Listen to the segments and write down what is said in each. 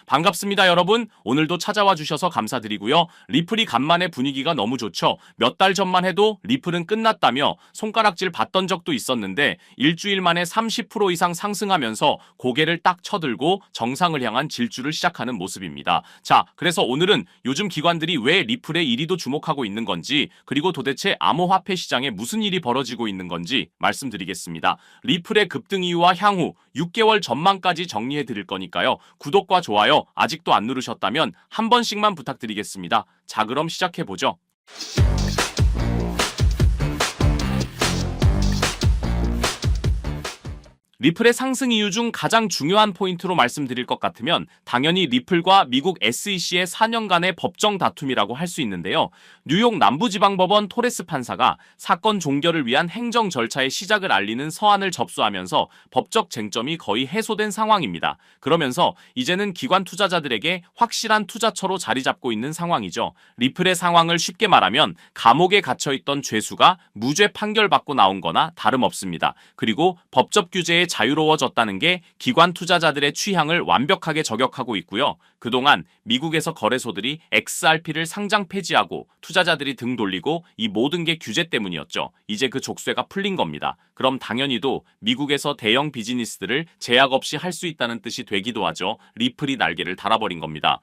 반갑습니다, 여러분. 오늘도 찾아와 주셔서 감사드리고요. 리플이 간만에 분위기가 너무 좋죠. 몇 달 전만 해도 리플은 끝났다며 손가락질 받던 적도 있었는데 일주일 만에 30% 이상 상승하면서 고개를 딱 쳐들고 정상을 향한 질주를 시작하는 모습입니다. 자, 그래서 오늘은 요즘 기관들이 왜 리플에 이리도 주목하고 있는 건지, 그리고 도대체 암호화폐 시장에 무슨 일이 벌어지고 있는 건지 말씀드리겠습니다. 리플의 급등 이유와 향후 6개월 전망까지 정리해 드릴 거니까요. 구독과 좋아요 아직도 안 누르셨다면 한 번씩만 부탁드리겠습니다. 자, 그럼 시작해 보죠. 리플의 상승 이유 중 가장 중요한 포인트로 말씀드릴 것 같으면 당연히 리플과 미국 SEC의 4년간의 법정 다툼이라고 할 수 있는데요. 뉴욕 남부지방법원 토레스 판사가 사건 종결을 위한 행정 절차의 시작을 알리는 서한을 접수하면서 법적 쟁점이 거의 해소된 상황입니다. 그러면서 이제는 기관 투자자들에게 확실한 투자처로 자리 잡고 있는 상황이죠. 리플의 상황을 쉽게 말하면 감옥에 갇혀있던 죄수가 무죄 판결받고 나온 거나 다름없습니다. 그리고 법적 규제에 자유로워졌다는 게 기관 투자자들의 취향을 완벽하게 저격하고 있고요. 그동안 미국에서 거래소들이 XRP를 상장 폐지하고 투자자들이 등 돌리고 이 모든 게 규제 때문이었죠. 이제 그 족쇄가 풀린 겁니다. 그럼 당연히도 미국에서 대형 비즈니스들을 제약 없이 할 수 있다는 뜻이 되기도 하죠. 리플이 날개를 달아버린 겁니다.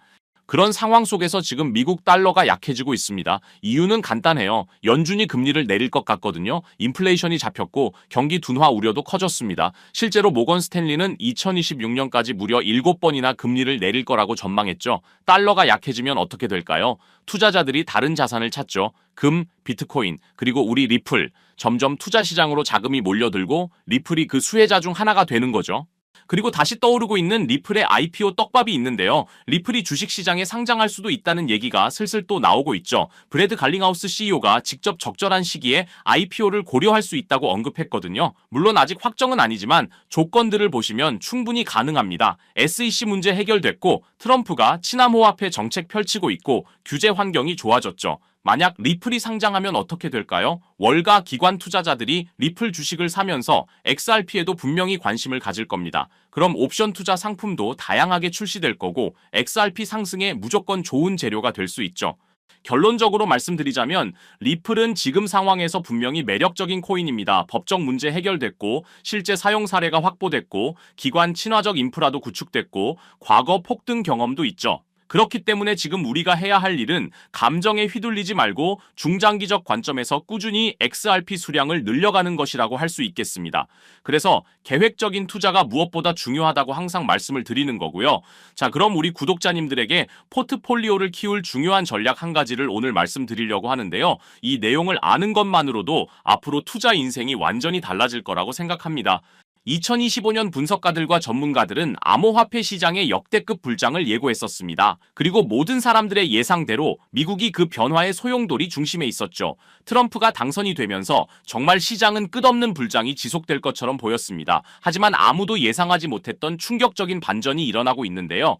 그런 상황 속에서 지금 미국 달러가 약해지고 있습니다. 이유는 간단해요. 연준이 금리를 내릴 것 같거든요. 인플레이션이 잡혔고 경기 둔화 우려도 커졌습니다. 실제로 모건 스탠리는 2026년까지 무려 7번이나 금리를 내릴 거라고 전망했죠. 달러가 약해지면 어떻게 될까요? 투자자들이 다른 자산을 찾죠. 금, 비트코인, 그리고 우리 리플. 점점 투자 시장으로 자금이 몰려들고 리플이 그 수혜자 중 하나가 되는 거죠. 그리고 다시 떠오르고 있는 리플의 IPO 떡밥이 있는데요. 리플이 주식시장에 상장할 수도 있다는 얘기가 슬슬 또 나오고 있죠. 브래드 갈링하우스 CEO가 직접 적절한 시기에 IPO를 고려할 수 있다고 언급했거든요. 물론 아직 확정은 아니지만 조건들을 보시면 충분히 가능합니다. SEC 문제 해결됐고 트럼프가 친암호화폐 정책 펼치고 있고 규제 환경이 좋아졌죠. 만약 리플이 상장하면 어떻게 될까요? 월가 기관 투자자들이 리플 주식을 사면서 XRP에도 분명히 관심을 가질 겁니다. 그럼 옵션 투자 상품도 다양하게 출시될 거고 XRP 상승에 무조건 좋은 재료가 될 수 있죠. 결론적으로 말씀드리자면 리플은 지금 상황에서 분명히 매력적인 코인입니다. 법적 문제 해결됐고 실제 사용 사례가 확보됐고 기관 친화적 인프라도 구축됐고 과거 폭등 경험도 있죠. 그렇기 때문에 지금 우리가 해야 할 일은 감정에 휘둘리지 말고 중장기적 관점에서 꾸준히 XRP 수량을 늘려가는 것이라고 할 수 있겠습니다. 그래서 계획적인 투자가 무엇보다 중요하다고 항상 말씀을 드리는 거고요. 자, 그럼 우리 구독자님들에게 포트폴리오를 키울 중요한 전략 한 가지를 오늘 말씀드리려고 하는데요. 이 내용을 아는 것만으로도 앞으로 투자 인생이 완전히 달라질 거라고 생각합니다. 2025년 분석가들과 전문가들은 암호화폐 시장의 역대급 불장을 예고했었습니다. 그리고 모든 사람들의 예상대로 미국이 그 변화의 소용돌이 중심에 있었죠. 트럼프가 당선이 되면서 정말 시장은 끝없는 불장이 지속될 것처럼 보였습니다. 하지만 아무도 예상하지 못했던 충격적인 반전이 일어나고 있는데요.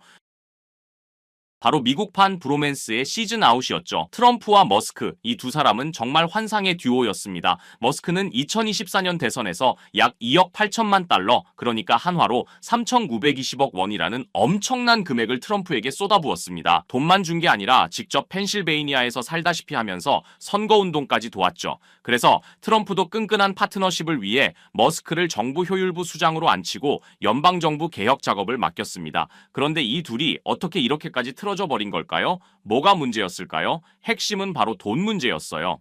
바로 미국판 브로맨스의 시즌 아웃이었죠. 트럼프와 머스크, 이 두 사람은 정말 환상의 듀오였습니다. 머스크는 2024년 대선에서 약 2억 8천만 달러, 그러니까 한화로 3,920억 원이라는 엄청난 금액을 트럼프에게 쏟아부었습니다. 돈만 준 게 아니라 직접 펜실베이니아에서 살다시피 하면서 선거운동까지 도왔죠. 그래서 트럼프도 끈끈한 파트너십을 위해 머스크를 정부 효율부 수장으로 앉히고 연방정부 개혁 작업을 맡겼습니다. 그런데 이 둘이 어떻게 이렇게까지 틀어져 버린 걸까요? 뭐가 문제였을까요? 핵심은 바로 돈 문제였어요.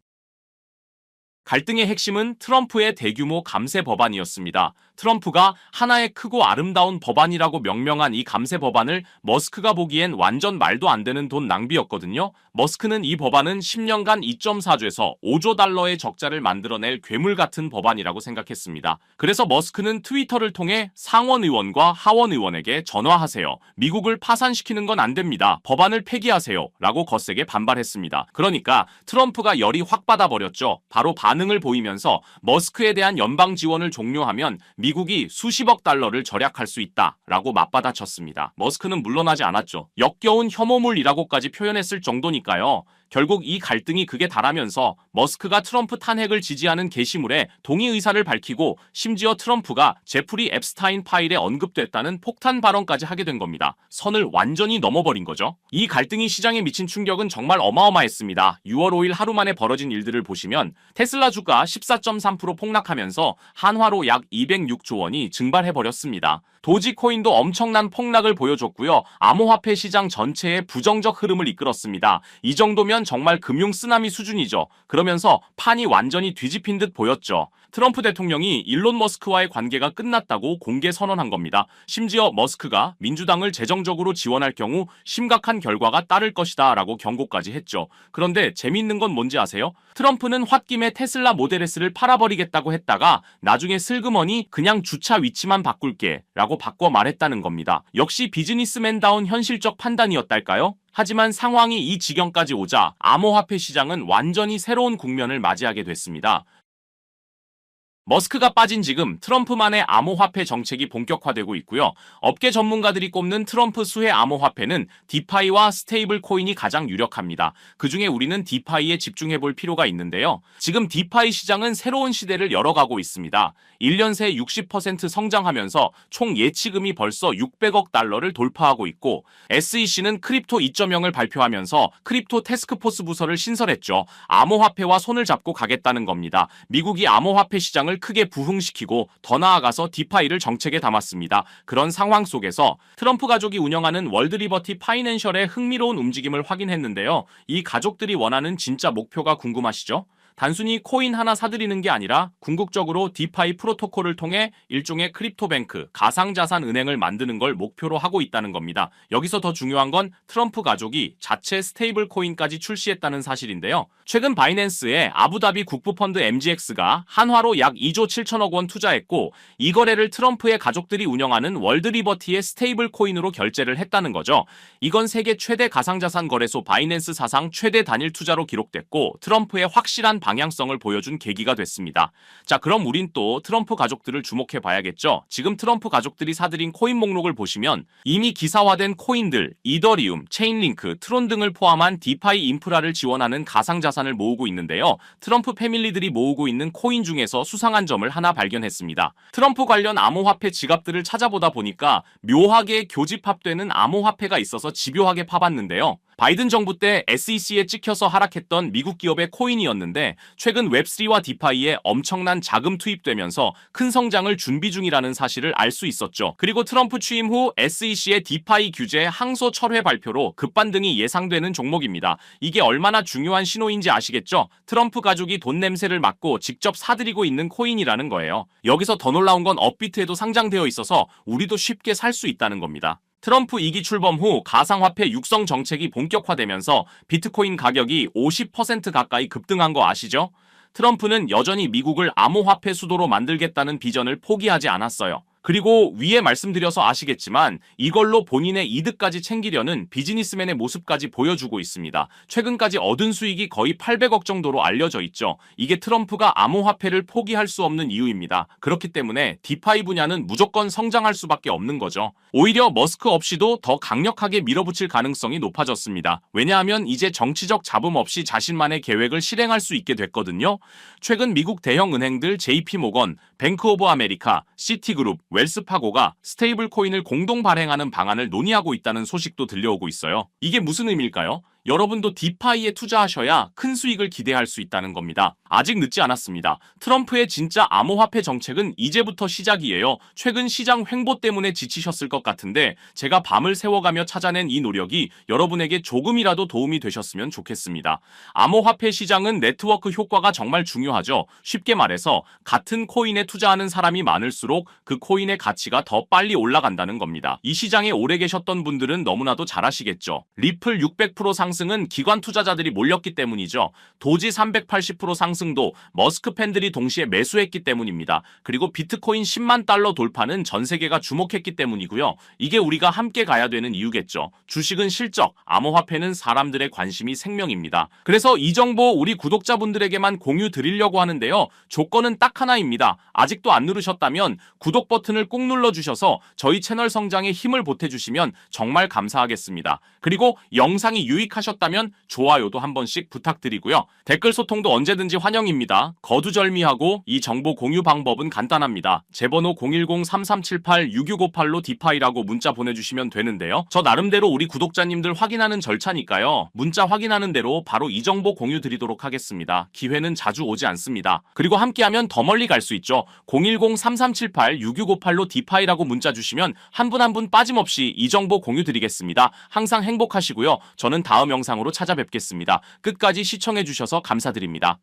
갈등의 핵심은 트럼프의 대규모 감세 법안이었습니다. 트럼프가 하나의 크고 아름다운 법안이라고 명명한 이 감세 법안을 머스크가 보기엔 완전 말도 안 되는 돈 낭비였거든요. 머스크는 이 법안은 10년간 2.4조에서 5조 달러의 적자를 만들어낼 괴물 같은 법안이라고 생각했습니다. 그래서 머스크는 트위터를 통해 상원 의원과 하원 의원에게 전화하세요. 미국을 파산시키는 건 안 됩니다. 법안을 폐기하세요. 라고 거세게 반발했습니다. 그러니까 트럼프가 열이 확 받아버렸죠. 바로 반응을 보이면서 머스크에 대한 연방 지원을 종료하면 미국이 수십억 달러를 절약할 수 있다라고 맞받아쳤습니다. 머스크는 물러나지 않았죠. 역겨운 혐오물이라고까지 표현했을 정도니까요. 결국 이 갈등이 극에 달하면서 머스크가 트럼프 탄핵을 지지하는 게시물에 동의 의사를 밝히고 심지어 트럼프가 제프리 앱스타인 파일에 언급됐다는 폭탄 발언까지 하게 된 겁니다. 선을 완전히 넘어버린 거죠. 이 갈등이 시장에 미친 충격은 정말 어마어마했습니다. 6월 5일 하루 만에 벌어진 일들을 보시면 테슬라 주가 14.3% 폭락하면서 한화로 약 206조 원이 증발해버렸습니다. 도지코인도 엄청난 폭락을 보여줬고요. 암호화폐 시장 전체에 부정적 흐름을 이끌었습니다. 이 정도면 정말 금융 쓰나미 수준이죠. 그러면서 판이 완전히 뒤집힌 듯 보였죠. 트럼프 대통령이 일론 머스크와의 관계가 끝났다고 공개 선언한 겁니다. 심지어 머스크가 민주당을 재정적으로 지원할 경우 심각한 결과가 따를 것이다 라고 경고까지 했죠. 그런데 재미있는 건 뭔지 아세요? 트럼프는 홧김에 테슬라 모델 S를 팔아버리겠다고 했다가 나중에 슬그머니 그냥 주차 위치만 바꿀게 라고 바꿔 말했다는 겁니다. 역시 비즈니스맨다운 현실적 판단이었달까요? 하지만 상황이 이 지경까지 오자 암호화폐 시장은 완전히 새로운 국면을 맞이하게 됐습니다. 머스크가 빠진 지금 트럼프만의 암호화폐 정책이 본격화되고 있고요. 업계 전문가들이 꼽는 트럼프 수혜 암호화폐는 디파이와 스테이블 코인이 가장 유력합니다. 그중에 우리는 디파이에 집중해볼 필요가 있는데요. 지금 디파이 시장은 새로운 시대를 열어가고 있습니다. 1년 새 60% 성장하면서 총 예치금이 벌써 600억 달러를 돌파하고 있고 SEC는 크립토 2.0을 발표하면서 크립토 태스크포스 부서를 신설했죠. 암호화폐와 손을 잡고 가겠다는 겁니다. 미국이 암호화폐 시장을 크게 부흥시키고 더 나아가서 디파이를 정책에 담았습니다. 그런 상황 속에서 트럼프 가족이 운영하는 월드리버티 파이낸셜의 흥미로운 움직임을 확인했는데요. 이 가족들이 원하는 진짜 목표가 궁금하시죠? 단순히 코인 하나 사들이는 게 아니라 궁극적으로 디파이 프로토콜을 통해 일종의 크립토뱅크, 가상자산 은행을 만드는 걸 목표로 하고 있다는 겁니다. 여기서 더 중요한 건 트럼프 가족이 자체 스테이블 코인까지 출시했다는 사실인데요. 최근 바이낸스에 아부다비 국부펀드 MGX가 한화로 약 2조 7천억 원 투자했고 이 거래를 트럼프의 가족들이 운영하는 월드리버티의 스테이블 코인으로 결제를 했다는 거죠. 이건 세계 최대 가상자산 거래소 바이낸스 사상 최대 단일 투자로 기록됐고 트럼프의 확실한 방향성을 보여준 계기가 됐습니다. 자, 그럼 우린 또 트럼프 가족들을 주목해 봐야겠죠. 지금 트럼프 가족들이 사들인 코인 목록을 보시면 이미 기사화된 코인들, 이더리움, 체인링크, 트론 등을 포함한 디파이 인프라를 지원하는 가상자산을 모으고 있는데요. 트럼프 패밀리들이 모으고 있는 코인 중에서 수상한 점을 하나 발견했습니다. 트럼프 관련 암호화폐 지갑들을 찾아보다 보니까 묘하게 교집합되는 암호화폐가 있어서 집요하게 파봤는데요. 바이든 정부 때 SEC에 찍혀서 하락했던 미국 기업의 코인이었는데 최근 웹3와 디파이에 엄청난 자금 투입되면서 큰 성장을 준비 중이라는 사실을 알 수 있었죠. 그리고 트럼프 취임 후 SEC의 디파이 규제 항소 철회 발표로 급반등이 예상되는 종목입니다. 이게 얼마나 중요한 신호인지 아시겠죠? 트럼프 가족이 돈 냄새를 맡고 직접 사들이고 있는 코인이라는 거예요. 여기서 더 놀라운 건 업비트에도 상장되어 있어서 우리도 쉽게 살 수 있다는 겁니다. 트럼프 2기 출범 후 가상화폐 육성 정책이 본격화되면서 비트코인 가격이 50% 가까이 급등한 거 아시죠? 트럼프는 여전히 미국을 암호화폐 수도로 만들겠다는 비전을 포기하지 않았어요. 그리고 위에 말씀드려서 아시겠지만 이걸로 본인의 이득까지 챙기려는 비즈니스맨의 모습까지 보여주고 있습니다. 최근까지 얻은 수익이 거의 800억 정도로 알려져 있죠. 이게 트럼프가 암호화폐를 포기할 수 없는 이유입니다. 그렇기 때문에 디파이 분야는 무조건 성장할 수밖에 없는 거죠. 오히려 머스크 없이도 더 강력하게 밀어붙일 가능성이 높아졌습니다. 왜냐하면 이제 정치적 잡음 없이 자신만의 계획을 실행할 수 있게 됐거든요. 최근 미국 대형 은행들 JP모건, 뱅크 오브 아메리카, 시티그룹, 웰스파고가 스테이블 코인을 공동 발행하는 방안을 논의하고 있다는 소식도 들려오고 있어요. 이게 무슨 의미일까요? 여러분도 디파이에 투자하셔야 큰 수익을 기대할 수 있다는 겁니다. 아직 늦지 않았습니다. 트럼프의 진짜 암호화폐 정책은 이제부터 시작이에요. 최근 시장 횡보 때문에 지치셨을 것 같은데 제가 밤을 새워가며 찾아낸 이 노력이 여러분에게 조금이라도 도움이 되셨으면 좋겠습니다. 암호화폐 시장은 네트워크 효과가 정말 중요하죠. 쉽게 말해서 같은 코인에 투자하는 사람이 많을수록 그 코인의 가치가 더 빨리 올라간다는 겁니다. 이 시장에 오래 계셨던 분들은 너무나도 잘 아시겠죠. 리플 600% 상승은 기관 투자자들이 몰렸기 때문이죠. 도지 380% 상승도 머스크 팬들이 동시에 매수했기 때문입니다. 그리고 비트코인 10만 달러 돌파는 전 세계가 주목했기 때문이고요. 이게 우리가 함께 가야 되는 이유겠죠. 주식은 실적, 암호화폐는 사람들의 관심이 생명입니다. 그래서 이 정보 우리 구독자분들에게만 공유 드리려고 하는데요. 조건은 딱 하나입니다. 아직도 안 누르셨다면 구독 버튼을 꾹 눌러주셔서 저희 채널 성장에 힘을 보태주시면 정말 감사하겠습니다. 그리고 영상이 유익하셨다면 하셨다면 좋아요도 한 번씩 부탁드리고요. 댓글 소통도 언제든지 환영입니다. 거두절미하고 이 정보 공유 방법은 간단합니다. 제 번호 010-3378-6658로 디파이라고 문자 보내주시면 되는데요. 저 나름대로 우리 구독자님들 확인하는 절차니까요. 문자 확인하는 대로 바로 이 정보 공유 드리도록 하겠습니다. 기회는 자주 오지 않습니다. 그리고 함께하면 더 멀리 갈 수 있죠. 010-3378-6658로 디파이라고 문자 주시면 한 분 한 분 빠짐없이 이 정보 공유 드리겠습니다. 항상 행복하시고요. 저는 다음 영상으로 찾아뵙겠습니다. 끝까지 시청해주셔서 감사드립니다.